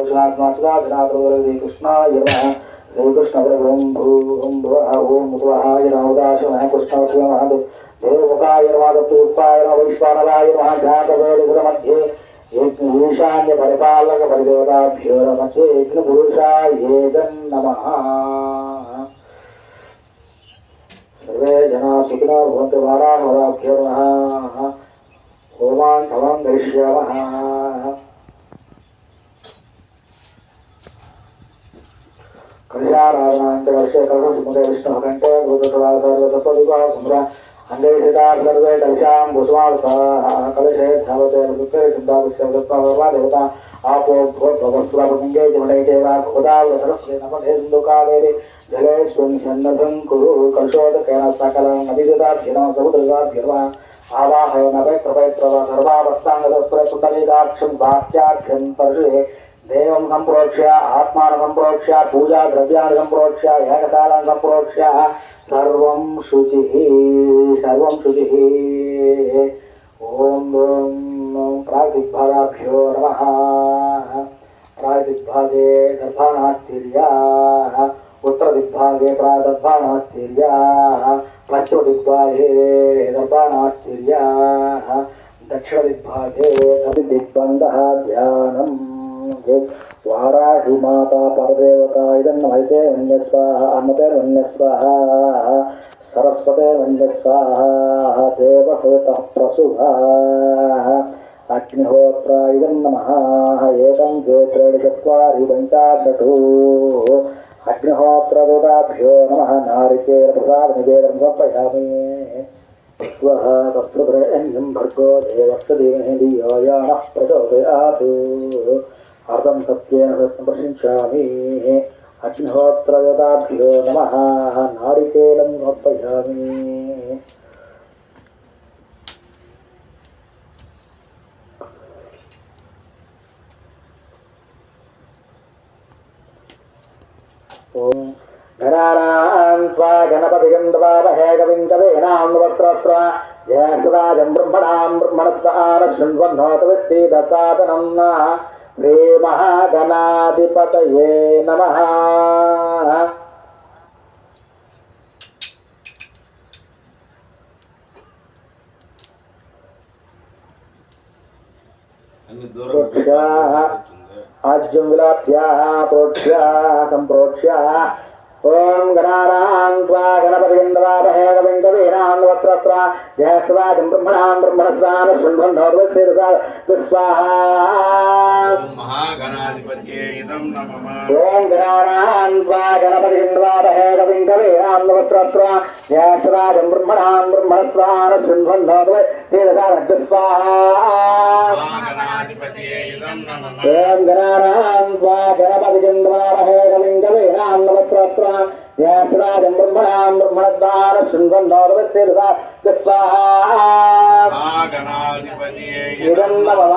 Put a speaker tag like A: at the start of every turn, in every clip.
A: श्री कृष्णाय नमः श्री कृष्ण प्रभुं भूं भुवः ओं भुवहाय नमोदाशमः कृष्णवस्य नमः देवमुखाय नमः दत्तयुक्ताय नमः वैश्वानराय नमः ध्यातवेदमध्ये ईशान्य परिपालक परिदेवताभ्यो नमः विष्णुपुरुषाय नमः सर्वे जना सुखिनो भवन्तु वाराणवदाभ्यो नमः ओमान् धवं गमिष्यामः कलशाराधनांत वर्षे कलशसुमुदे विष्णुकण्ठे भूतसदासर्वसत्त्वदिवः सुमरा अङ्गैषिता सर्वे कलशां भूस्वार्थः कलशे धावते मृत्युरे चिन्ताविस्य दत्त्वा देवता आपो भवस्वरपङ्गे जमनैते वा गोदावरसरस्वती नमते सिन्धुकावेरि जलेऽस्मिन् सन्नद्धं कुरु कलशोदकेन सकलं नदीददाभ्यो नमः समुद्रदाभ्यो नमः आवाहयेन पवित्रपवित्रव सर्वावस्थाङ्गतत्पुरपुण्डरीकाक्षं वाक्याख्यं पर्षे देवं संप्रोक्ष्य आत्मान संप्रोक्ष्य पूजा द्रव्याणि संप्रोक्ष्य एकशालां संप्रोक्ष्य सर्वं शुचिः ओम प्रागदिग्भागाभ्यो नमः प्रागदिग्भागे दर्भानास्तीर्याः उत्तरदिग्भागे प्रागदर्भानास्तीर्याः पश्चिमदिग्भागे दर्भानास्तीर्याः दक्षिणदिग्भागे दिग्बन्धः ध्यानम् वाराहि माता परदेवता इदन्नमैते वन्य स्वाहा अन्नते वन्य स्वाहा सरस्वते वन्य स्वाहा देवसवितः प्रसुभः अग्निहोत्र इदन्नमः एकं द्वे त्रीणि चत्वारि पञ्चाशत् अग्निहोत्रदूताभ्यो नमः नारिकेलप्रसादनिवेदनं समर्पयामि स्वः तत्सुब्रह्मण्यं भर्गो देवस्य धीमहि धियो यो नः प्रचोदयात् अर्धं सत्येन सत्यं प्रशिंसामि अग्निहोत्रयोदाभ्यो नमः नारिकेलं समर्पयामि ओम घराणां त्वा गणपतिं दवामहे कविं कवीनां वस्त्रस्त्वा ज्येष्ठराजं ब्रह्मणां ब्रह्मणस्पदान शृण्वन्नोतविसीदसादनं नः श्रीमहागणाधिपतये नमः आज्यं विलाप्याः प्रोक्ष्याः सम्प्रोक्ष्याः ओम गणानां त्वा गणपतिं दवामहे कविं कवीनां वस्त्रस्त्वा ज्येष्ठराजं ब्रह्मणां ब्रह्मणस्पदान शृण्वन्नोतविसीदसादनं स्वाहा
B: महागणाधिपतये इदं नमः
A: ओम गणानां त्वा गणपतिं दवामहे कविं कवीनां वस्त्रस्त्वा ज्येष्ठराजं ब्रह्मणां ब्रह्मणस्पदान शृण्वन्नोतविसीदसादनं स्वाहा
B: महागणाधिपतये इदं नमः
A: ओम गणानां त्वा गणपतिं दवामहे कविं कवीनां वस्त्रस्त्वा ज्येष्ठराजं ब्रह्मणां ब्रह्मणस्पदान शृण्वन्नोतविसीदसादनं स्वाहा
B: महागणाधिपतये
A: इदं नमः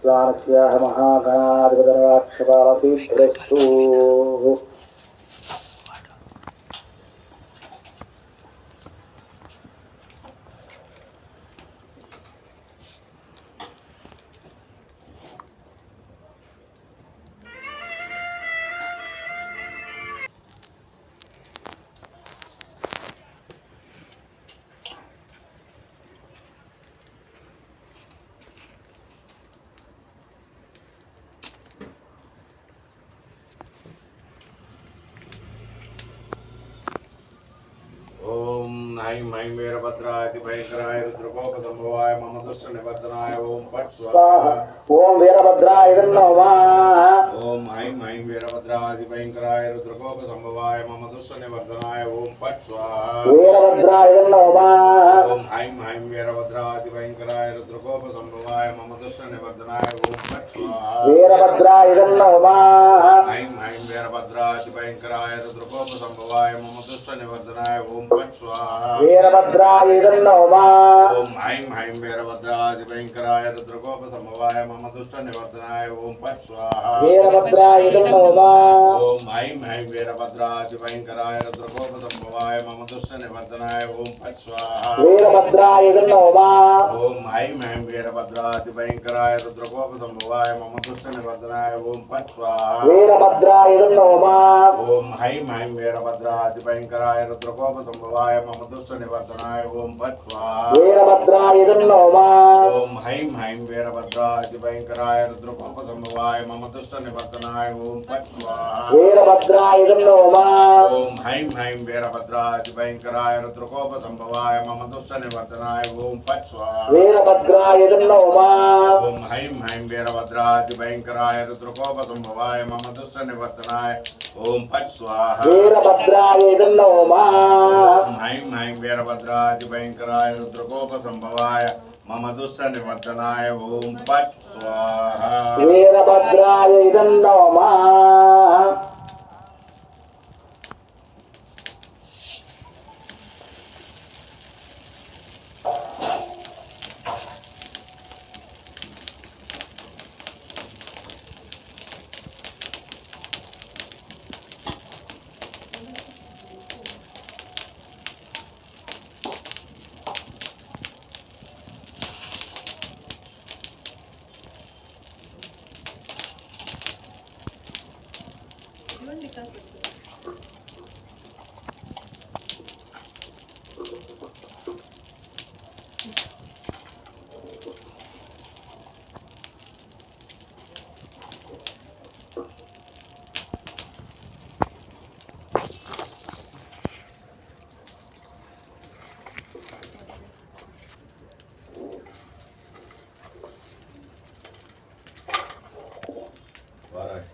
A: स्वारस्याः महागणाधिपतिर्वाक्षपालसीद्रस्तु
B: ओम ऐं ऐं वीरभद्राय भयंकराय रुद्रकोपसंभवाय मम दुष्ट निवर्तनाय ओम पट स्वाहा
A: ओम वीरभद्राय नमः
B: ओम ऐं ऐं वीरभद्राय भयंकराय रुद्रकोपसंभवाय मम दुष्ट निवर्तनाय ओम पट स्वाहा
A: वीरभद्राय नमः
B: ओम ऐं ऐं वीरभद्राय भयंकराय रुद्रकोपसंभवाय मम दुष्ट निवर्तनाय ओम पट स्वाहा
A: वीरभद्राय नमः
B: ऐं ऐं वीरभद्राय भयंकराय रुद्रकोपसंभवाय मम दुष्ट निवर्तनाय ओम पट स्वाहा
A: वीरभद्राय नमः
B: ओम ऐं ऐं वीरभद्रादिभयंकराय रुद्रकोपसंभवाय मम दुष्टनिवर्तनाय ओम फट् स्वाहा
A: वीरभद्राय नमः
B: ओम ऐं ऐं वीरभद्रादिभयंकराय रुद्रकोपसंभवाय मम दुष्टनिवर्तनाय ओम फट् स्वाहा
A: वीरभद्राय नमः
B: ओम ऐं ऐं वीरभद्रादिभयंकराय रुद्रकोपसंभवाय मम दुष्टनिवर्तनाय ओम फट् स्वाहा
A: वीरभद्राय नमः
B: ओम ऐं ऐं वीरभद्रादिभयंकराय रुद्रकोपसंभवाय मम दुष्टनिवर्तनाय ओम फट् स्वाहा
A: वीरभद्राय नमः
B: ओम ऐं ऐं वीरभद्रादिभयंकराय रुद्रकोपसंभवाय मम दुष्टनिवर्तनाय ओम फट् स्वाहा
A: वीरभद्राय नमः
B: ओम ऐं ऐं वीरभद्रादिभयंकराय रुद्रकोपसंभवाय मम दुष्टनिवर्तनाय ओम फट् स्वाहा
A: वीरभद्राय नमः
B: ओम ऐं ऐं वीरभद्रादिभयंकराय रुद्रकोपसंभवाय मम दुष्टनिवर्तनाय ओम फट् स्वाहा
A: वीरभद्राय नमः
B: ओम ऐं ऐं वीरभद्रादिभयंकराय रुद्रकोपसंभवाय मम दुष्टनिवर्तनाय ओम फट् स्वाहा
A: वीरभद्राय नमः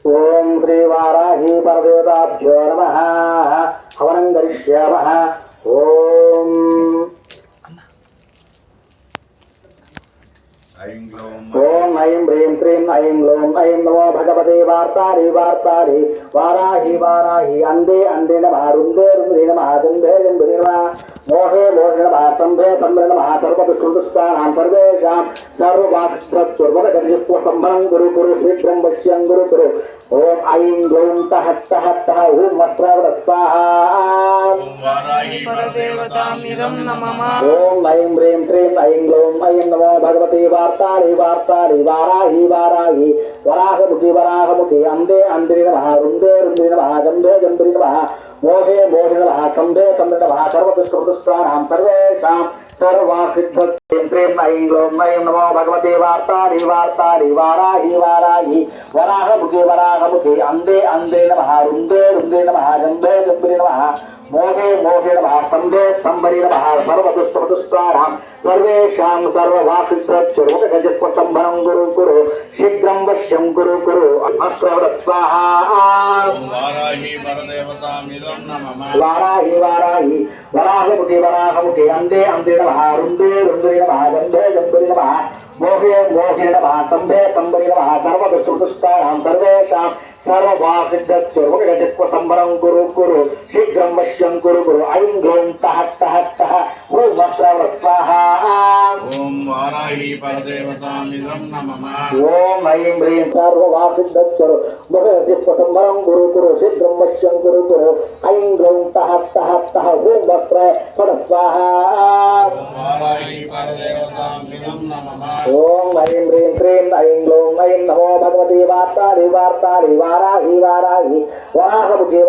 A: ओम श्री वाराही परदेवताभ्यो नमः हवनं करिष्यामः ओम
B: ऐं ग्लौं
A: ओम ऐं ह्रीं श्रीं ऐं ग्लौं ऐं नमो भगवते वार्तारि वार्तारि वाराही वाराही अंदे अंदे नमः रुंदे रुंदे नमः जंभे जंभे नमः मोहे मोहे नमः संभे संभे नमः सर्वदुष्टानां सर्वेषां सर्ववाक्स्वरवदगर्जित्वसंभरं गुरु गुरु शीघ्रं वश्यं गुरु गुरु ओम ऐं ग्लौं तः तः तः ओम वस्त्रवद स्वाहा
B: ओम वाराही परदेवतामिदं नमः
A: ओम ऐं ह्रीं श्रीं ऐं ग्लौं ऐं नमो भगवते वार्तारि वार्तारि वाराही वाराही वराहमुखी अंदे अंदे नमः रुंदे रुंदे नमः जंभे जंभे नमः मोहे मोहे नमः संभे संभे नमः सर्वदुष्टानां सर्वेषां सर्वासिद्धं श्रीं ऐं ग्लौं ऐं नमो भगवते वार्तारि वार्तारि वाराही वाराही वराहमुखी अंदे अंदे नमः रुंदे रुंदे नमः जंभे जंभे नमः मोहे मोहे नमः संभे संभे नमः सर्वदुष्टानां सर्वेषां सर्ववासिद्धं गुरु गुरु शीघ्रं वश्यं गुरु गुरु अस्त्रवद स्वाहा
B: ओम वाराही परदेवतामिदं नमः
A: वाराही वाराही वराहमुखी अंदे अंदे नमः रुंदे रुंदे नमः जंभे जंभे नमः मोहे मोहे नमः संभे संभे नमः सर्वदुष्टानां सर्वेषां सर्ववासिद्धं गुरु गुरु शीघ्रं वश्यं गुरु गुरु ऐं ग्लौं तः तः तः ओम अस्त्रवद स्वाहा
B: ओम वाराही परदेवतामिदं नमः
A: ओम ऐं ह्रीं सर्ववासिद्धं गुरु गुरु शीघ्रं वश्यं गुरु गुरु ऐं ग्लौं तः तः तः ओम वस्त्रवद स्वाहा
B: ओम वाराही परदेवतामिदं नमः
A: ओम ऐं ह्रीं श्रीं ऐं ग्लौं ऐं नमो भगवते वार्तारि वार्तारि वाराही वाराही वराहमुखी